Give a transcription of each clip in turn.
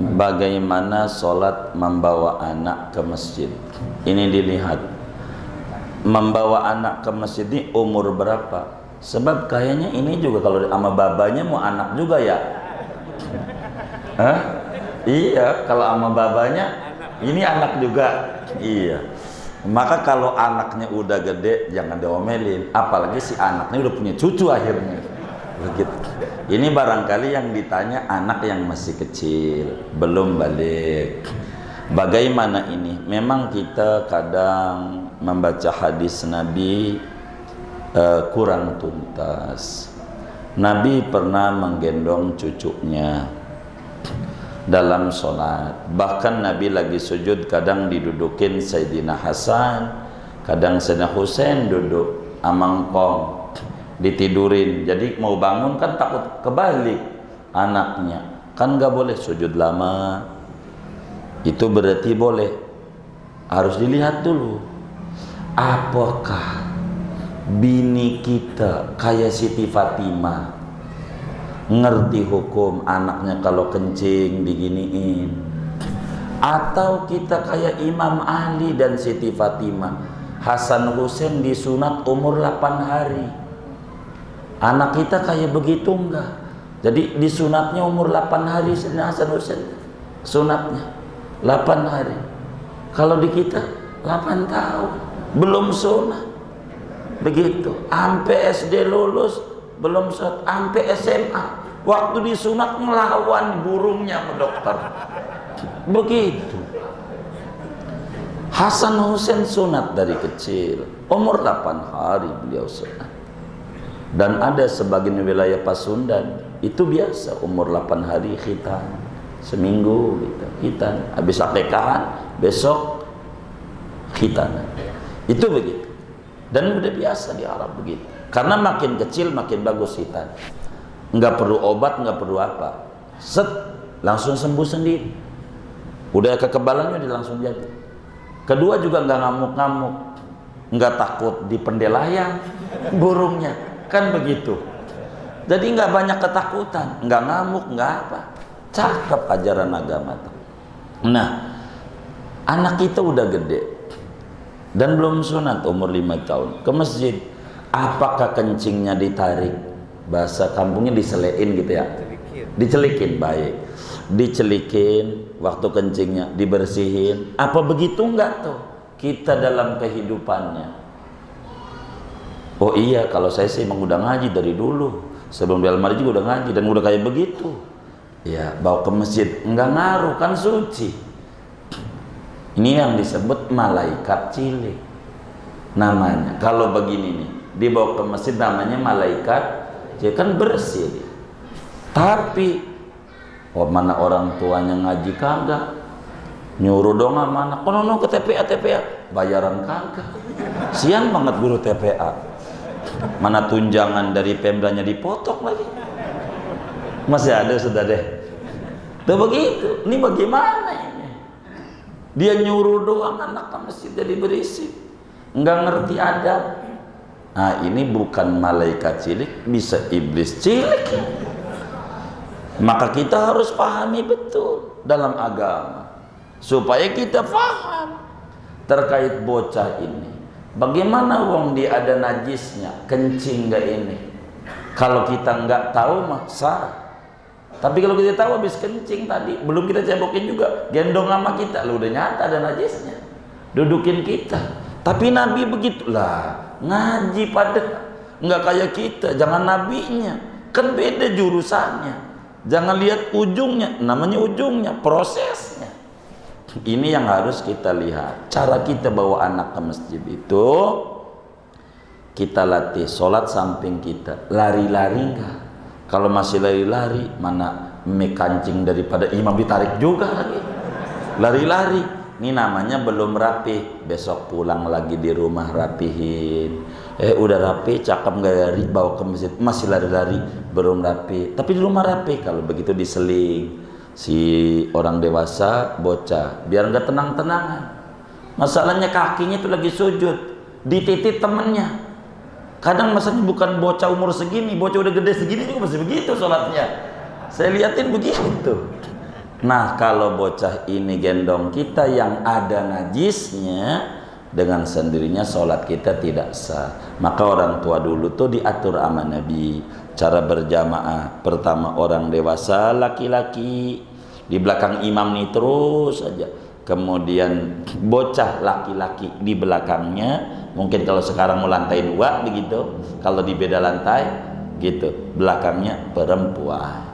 Bagaimana sholat membawa anak ke masjid? Ini dilihat membawa anak ke masjid ini umur berapa. Sebab kayaknya ini juga kalau sama babanya mau anak juga ya. Hah? Iya, kalau sama babanya ini anak juga. Iya. Maka kalau anaknya udah gede jangan diomelin, apalagi si anaknya udah punya cucu akhirnya. Begitu. Ini barangkali yang ditanya anak yang masih kecil, belum balik. Bagaimana ini? Memang kita kadang membaca hadis Nabi kurang tuntas. Nabi pernah menggendong cucunya dalam sholat. Bahkan Nabi lagi sujud kadang didudukin Sayyidina Hasan, kadang Sayyidina Husain duduk amangkong, ditidurin. Jadi mau bangun kan takut kebalik anaknya, kan gak boleh sujud lama. Itu berarti boleh, harus dilihat dulu apakah bini kita kayak Siti Fatimah, ngerti hukum anaknya kalau kencing diginiin, atau kita kayak Imam Ali dan Siti Fatimah. Hasan Husain disunat umur 8 hari. Anak kita kayak begitu enggak? Jadi disunatnya umur 8 hari. Hasan Husain sunatnya 8 hari. Kalau di kita 8 tahun belum sunat. Begitu. Sampai SD lulus belum sunat. Sampai SMA waktu disunat ngelawan burungnya sama dokter. Begitu. Hasan Husain sunat dari kecil, umur 8 hari beliau sunat. Dan ada sebagian wilayah Pasundan itu biasa umur 8 hari khitan, seminggu gitu, khitan, habis akekahan besok khitan. Itu begitu. Dan udah biasa di Arab begitu. Karena makin kecil makin bagus khitan. Nggak perlu obat, nggak perlu apa. Set, langsung sembuh sendiri. Udah kekebalannya udah langsung jadi. Kedua juga nggak ngamuk-ngamuk, nggak takut dipendelayan burungnya, kan begitu. Jadi nggak banyak ketakutan, nggak ngamuk, nggak apa. Cakep ajaran agama tuh. Nah, anak kita udah gede dan belum sunat umur 5 tahun ke masjid. Apakah kencingnya ditarik? Bahasa kampungnya diselein gitu ya. Dicelikin, baik. Dicelikin waktu kencingnya, dibersihin. Apa begitu enggak tuh kita dalam kehidupannya? Oh iya, kalau saya sih emang udah ngaji dari dulu. Sebelum di Almari juga udah ngaji dan udah kayak begitu. Ya, bawa ke masjid enggak ngaruh, kan suci. Ini yang disebut malaikat cilik namanya. Kalau begini nih, dibawa ke masjid namanya malaikat cilik, kan bersih. Tapi mana orang tuanya ngaji kagak, nyuruh dong sama anak, kono ke TPA, bayaran kagak. Sian banget guru TPA. Mana tunjangan dari Pemdanya dipotong lagi. Masih ada sudah deh. Tuh begitu. Ini bagaimana ini? Dia nyuruh doang anak ke masjid jadi berisik, nggak ngerti adab. Nah, ini bukan malaikat cilik, bisa iblis cilik. Maka kita harus pahami betul dalam agama supaya kita paham terkait bocah ini. Bagaimana wong dia ada najisnya, kencing nggak ini? Kalau kita nggak tahu mah sah. Tapi kalau kita tahu habis kencing tadi, belum kita cebokin juga, gendong sama kita, lu udah nyata ada najisnya, dudukin kita. Tapi Nabi begitulah, ngaji pada nggak kayak kita, jangan nabinya, kan beda jurusannya. Jangan lihat ujungnya, namanya ujungnya, prosesnya. Ini yang harus kita lihat. Cara kita bawa anak ke masjid itu, kita latih sholat samping kita. Lari-lari enggak? Kalau masih lari-lari, mana kancing daripada imam ditarik juga lagi. Lari-lari, ini namanya belum rapi. Besok pulang lagi di rumah rapihin. Udah rapi, cakep nggak lari, bawa ke masjid, masih lari-lari, belum rapi. Tapi di rumah rapi. Kalau begitu diseling si orang dewasa, bocah, biar nggak tenang-tenangan. Masalahnya kakinya itu lagi sujud, dititit temennya. Kadang masalahnya bukan bocah umur segini, bocah udah gede segini juga masih begitu sholatnya. Saya liatin begitu. Nah, kalau bocah ini gendong kita yang ada najisnya, dengan sendirinya sholat kita tidak sah. Maka orang tua dulu tuh diatur sama Nabi cara berjamaah. Pertama orang dewasa laki-laki, di belakang imam nih terus saja. Kemudian bocah laki-laki di belakangnya. Mungkin kalau sekarang mau lantai 2 begitu, kalau di beda lantai gitu, belakangnya perempuan.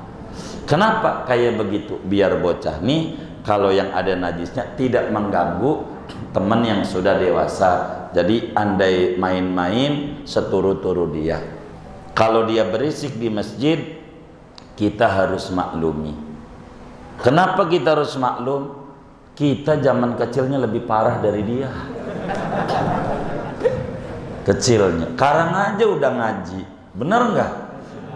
Kenapa kayak begitu? Biar bocah nih kalau yang ada najisnya tidak mengganggu teman yang sudah dewasa. Jadi andai main-main seturu-turu dia. Kalau dia berisik di masjid, kita harus maklumi. Kenapa kita harus maklum? Kita zaman kecilnya lebih parah dari dia. Kecilnya, sekarang aja udah ngaji, bener nggak?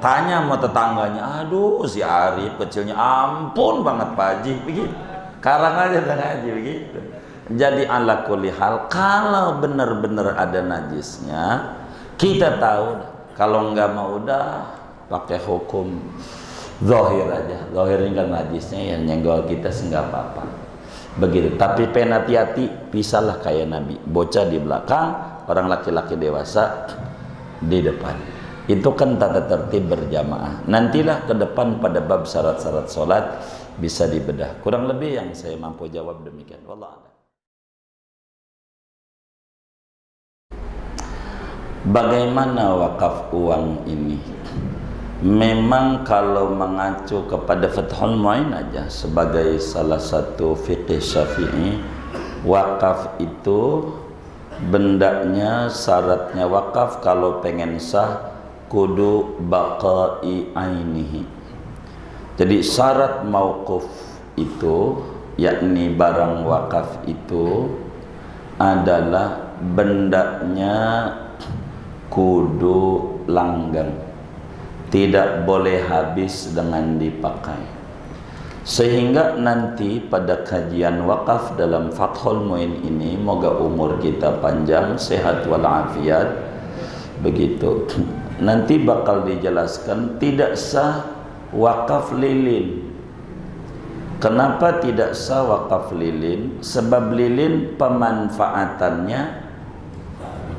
Tanya sama tetangganya, aduh si Arif kecilnya ampun banget Pak Haji, begitu. Sekarang aja udah ngaji begitu. Jadi ala kulli hal, kalau benar-benar ada najisnya, kita tahu. Kalau nggak mau udah pakai hukum zahir aja. Zahir ini kan najisnya yang nyenggol kita nggak apa-apa. Begitu. Tapi hati-hati, pisahlah kayak Nabi. Bocah di belakang, orang laki-laki dewasa di depan. Itu kan tata tertib berjamaah. Nantilah ke depan pada bab syarat-syarat sholat bisa dibedah. Kurang lebih yang saya mampu jawab demikian. Wallah a'lam. Bagaimana wakaf uang ini? Memang kalau mengacu kepada Fathul Mu'in aja sebagai salah satu fiqih Syafi'i, wakaf itu bendanya, syaratnya wakaf kalau pengen sah kudu baqai ainihi. Jadi syarat mauquf itu, yakni barang wakaf itu adalah bendanya kudu langgeng, tidak boleh habis dengan dipakai. Sehingga nanti pada kajian wakaf dalam Fathul Mu'in ini, moga umur kita panjang, sehat walafiat, begitu. Nanti bakal dijelaskan tidak sah wakaf lilin. Kenapa tidak sah wakaf lilin? Sebab lilin pemanfaatannya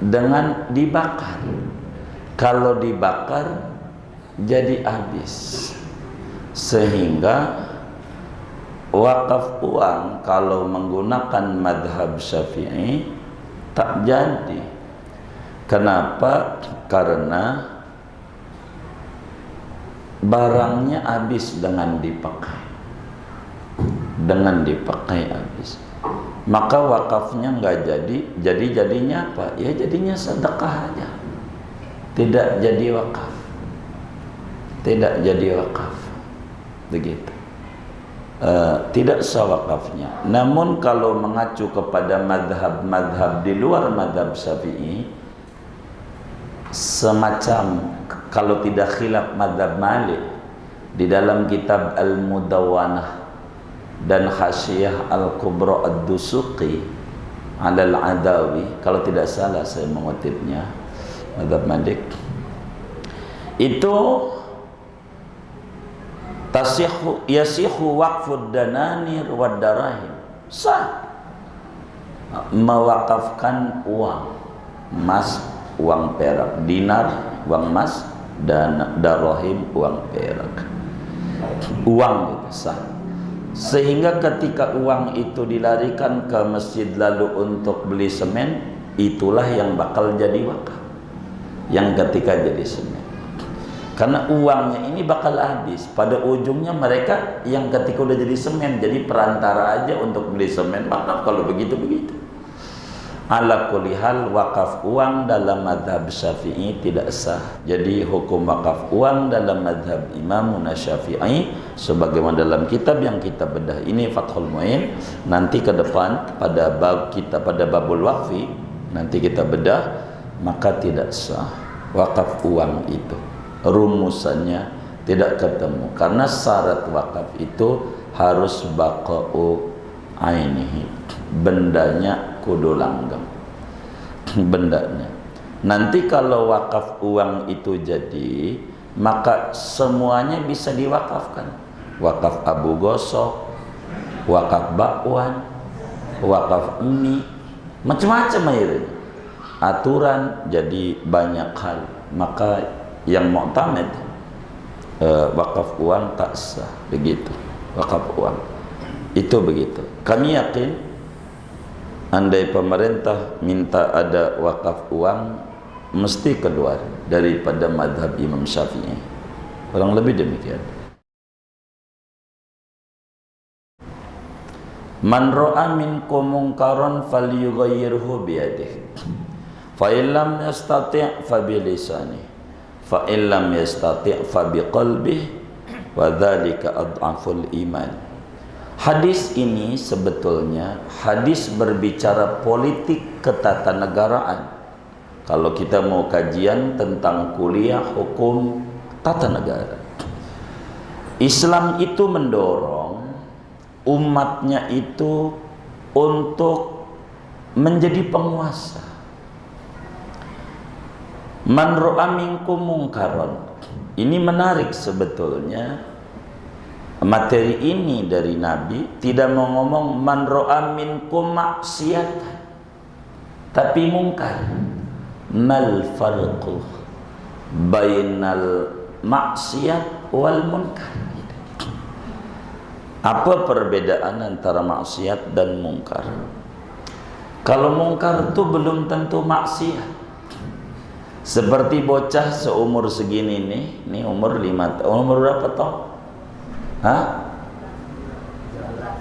dengan dibakar. Kalau dibakar jadi habis. Sehingga wakaf uang kalau menggunakan madhab Syafi'i tak jadi. Kenapa? Karena barangnya habis dengan dipakai. Dengan dipakai habis. Maka wakafnya nggak jadi. Jadinya apa? Ya jadinya sedekah aja. Tidak jadi wakaf. Tidak jadi wakaf. Begitu. Tidak sah wakafnya. Namun kalau mengacu kepada madhab-madhab di luar madhab Syafi'i, semacam kalau tidak khilaf madhab Malik di dalam kitab Al-Mudawwanah dan Hasyiah Al-Kubra Ad-Dusuqi Al-Adawi, kalau tidak salah saya mengutipnya, madhab Malik itu yasihu waqfud dananir wad darahim, sah mewakafkan uang emas, uang perak, dinar uang emas, dan darahim uang perak, uang itu sah. Sehingga ketika uang itu dilarikan ke masjid lalu untuk beli semen, itulah yang bakal jadi wakaf, yang ketika jadi semen. Karena uangnya ini bakal habis. Pada ujungnya mereka yang ketika udah jadi semen, jadi perantara aja untuk beli semen. Maka kalau begitu-begitu. Ala kulli hal, wakaf uang dalam madhab Syafi'i tidak sah. Jadi hukum wakaf uang dalam madhab Imam Syafi'i, sebagaimana dalam kitab yang kita bedah ini Fathul Mu'in, nanti ke depan pada bab kita, pada babul wakfi, nanti kita bedah, maka tidak sah wakaf uang itu. Rumusannya tidak ketemu karena syarat wakaf itu harus baqa'u ainihi, bendanya kudu langgeng, bendanya. Nanti kalau wakaf uang itu jadi, maka semuanya bisa diwakafkan. Wakaf Abu Gosok, wakaf bakwan, wakaf emi, macam-macam akhirnya. Aturan jadi banyak hal. Maka yang mu'tamad wakaf uang tak sah, begitu. Wakaf uang itu begitu. Kami yakin andai pemerintah minta ada wakaf uang, mesti keluar daripada madhab Imam Syafi'i. Kurang lebih demikian. Man ra'a minkum munkaran falyughayyirhu biyadihi. Fa illam yastati' fa bilisanihi. Fa illam yastati' fa biqalbihi. Wa dzalika adhaful iman. Hadis ini sebetulnya hadis berbicara politik ketatanegaraan. Kalau kita mau kajian tentang kuliah hukum tata negara, Islam itu mendorong umatnya itu untuk menjadi penguasa. Man ra'a minkum munkaran. Ini menarik sebetulnya. Materi ini dari Nabi tidak mau ngomong man ra'a minkum maksiatan, tapi mungkar. Mal farqu bainal maksiat wal munkar. Apa perbedaan antara maksiat dan mungkar? Kalau mungkar itu belum tentu maksiat. Seperti bocah seumur segini nih, ini umur 5 tahun, umur berapa tahun? Hah?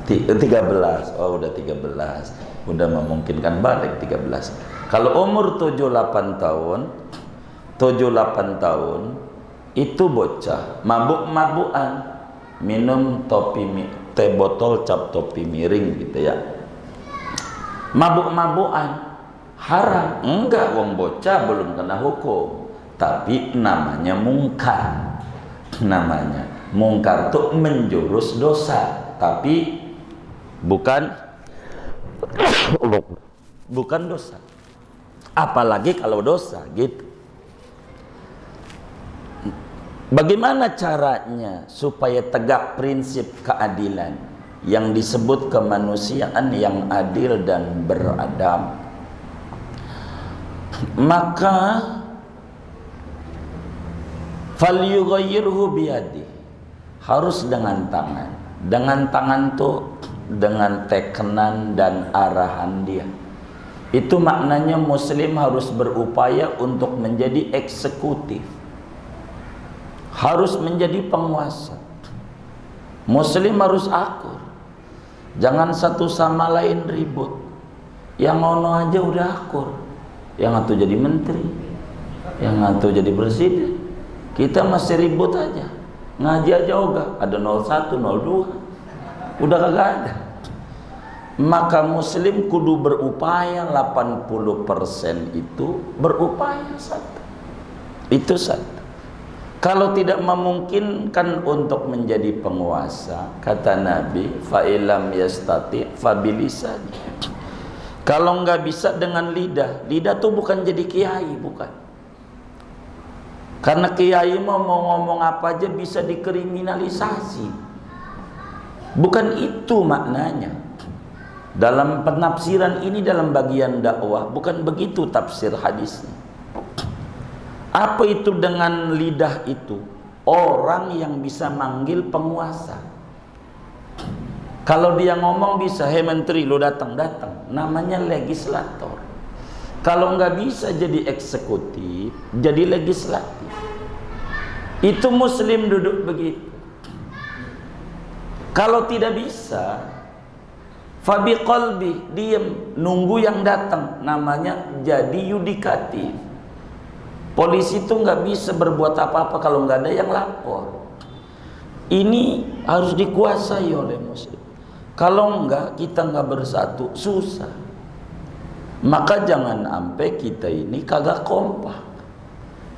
13. Oh, udah 13. Udah memungkinkan balik 13. Kalau umur 7-8 tahun, 7-8 tahun itu bocah mabuk-mabukan, minum teh botol cap topi miring gitu ya. Mabuk-mabukan haram? Enggak, wong bocah belum kena hukum, tapi namanya mungkar. Namanya mungkar itu menjurus dosa, tapi bukan dosa. Apalagi kalau dosa gitu. Bagaimana caranya supaya tegak prinsip keadilan yang disebut kemanusiaan yang adil dan beradab? Maka falyughayyirhu biyadi, harus dengan tangan. Dengan tangan tuh dengan tekenan dan arahan dia. Itu maknanya muslim harus berupaya untuk menjadi eksekutif, harus menjadi penguasa. Muslim harus akur, jangan satu sama lain ribut. Yang ngono aja udah akur, yang satu jadi menteri, yang satu jadi presiden, kita masih ribut aja. Ngaji aja ogah, ada 01, 02, udah kagak ada. Maka muslim kudu berupaya 80% itu berupaya satu. Itu satu. Kalau tidak memungkinkan untuk menjadi penguasa, kata Nabi, fa ilam yastati fa bilisani. Kalau nggak bisa dengan lidah, lidah tuh bukan jadi kiai, bukan. Karena kiai mau ngomong apa aja bisa dikriminalisasi. Bukan itu maknanya. Dalam penafsiran ini, dalam bagian dakwah, bukan begitu tafsir hadisnya. Apa itu dengan lidah itu? Orang yang bisa manggil penguasa. Kalau dia ngomong bisa, hei menteri lu datang, namanya legislator. Kalau nggak bisa jadi eksekutif, jadi legislatif. Itu muslim duduk begitu. Kalau tidak bisa, fabi qalbi, diem, nunggu yang datang, namanya jadi yudikatif. Polisi itu nggak bisa berbuat apa-apa kalau nggak ada yang lapor. Ini harus dikuasai oleh muslim. Kalau enggak, kita nggak bersatu, susah. Maka jangan sampai kita ini kagak kompak.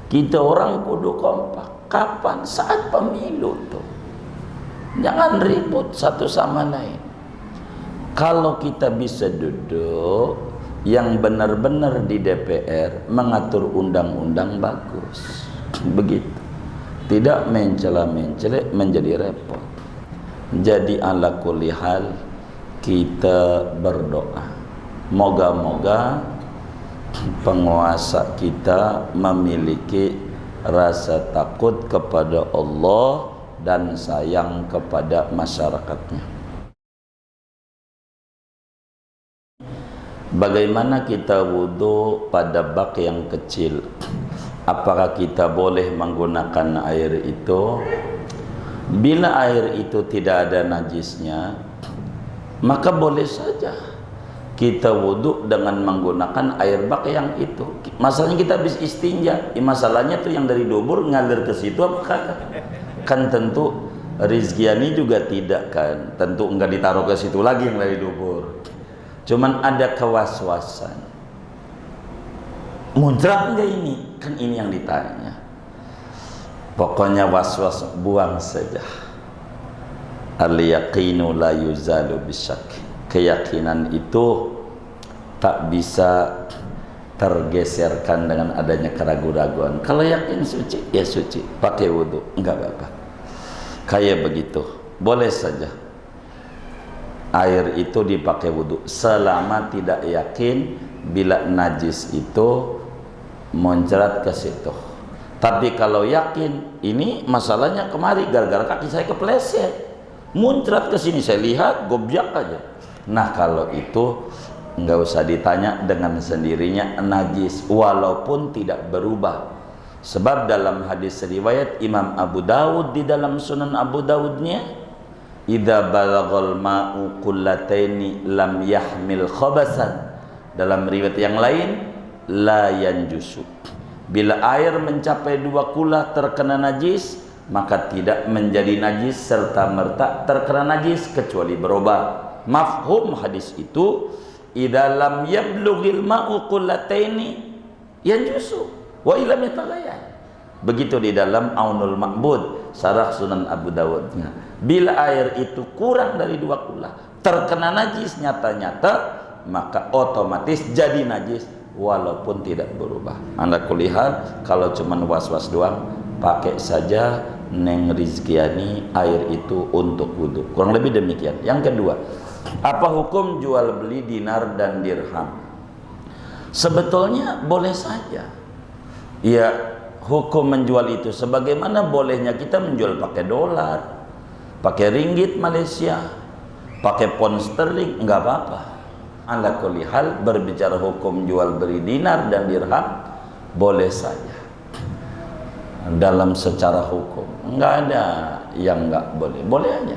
Kita orang kudu kompak. Kapan? Saat pemilu tuh. Jangan ribut satu sama lain. Kalau kita bisa duduk yang benar-benar di DPR mengatur undang-undang bagus, begitu. Tidak mencela-mencela menjadi repot. Jadi ala kulli hal kita berdoa. Moga-moga penguasa kita memiliki rasa takut kepada Allah dan sayang kepada masyarakatnya. Bagaimana kita wudhu pada bak yang kecil? Apakah kita boleh menggunakan air itu? Bila air itu tidak ada najisnya, maka boleh saja kita wudhu dengan menggunakan air bak yang itu. Masalahnya kita habis istinja, masalahnya tuh yang dari dubur ngalir ke situ apakah? Kan tentu Rizkiani juga tidak kan, tentu enggak ditaruh ke situ lagi yang dari dubur. Cuman ada kewaswasan, muncrat enggak ini? Kan ini yang ditanya. Pokoknya waswas buang saja. Al-yaqinu la yuzalu bisyak. Keyakinan itu tak bisa tergeserkan dengan adanya keraguan-raguan. Kalau yakin suci, ya suci, pakai wudhu, enggak apa-apa. Kayak begitu, boleh saja air itu dipakai wudhu selama tidak yakin bila najis itu muncrat ke situ. Tapi kalau yakin, ini masalahnya kemari gara-gara kaki saya kepleset, muncrat ke sini, saya lihat gobyak aja. Nah kalau itu nggak usah ditanya, dengan sendirinya najis walaupun tidak berubah. Sebab dalam hadis riwayat Imam Abu Dawud, di dalam Sunan Abu Dawudnya, idza balaghal ma'u qullataini lam yahmil khabasan. Dalam riwayat yang lain, la yanjusu. Bila air mencapai 2 kula terkena najis, maka tidak menjadi najis serta merta terkena najis kecuali berubah. Mafhum hadis itu, idza lam yablughil ma'u qullataini yanjusu wa illam yataghayyar. Begitu di dalam Aunul Ma'bud, Syarah Sunan Abu Dawudnya. Bila air itu kurang dari 2 kula terkena najis nyata-nyata, maka otomatis jadi najis walaupun tidak berubah. Anda kulihat kalau cuman was-was doang, pakai saja Neng Rizkiani air itu untuk wudhu. Kurang lebih demikian. Yang kedua, apa hukum jual beli dinar dan dirham? Sebetulnya boleh saja. Ya, hukum menjual itu sebagaimana bolehnya kita menjual pakai dolar, pakai ringgit Malaysia, pakai pound sterling, enggak apa-apa. Ala kulli hal, berbicara hukum jual beli dinar dan dirham boleh saja. Dalam secara hukum enggak ada yang enggak boleh, boleh aja.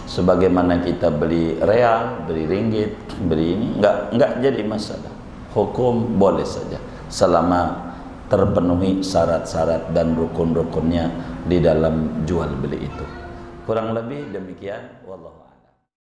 Sebagaimana kita beli real, beli ringgit, beli ini enggak jadi masalah. Hukum boleh saja selama terpenuhi syarat-syarat dan rukun-rukunnya di dalam jual beli itu. Kurang lebih demikian, wallahu a'lam.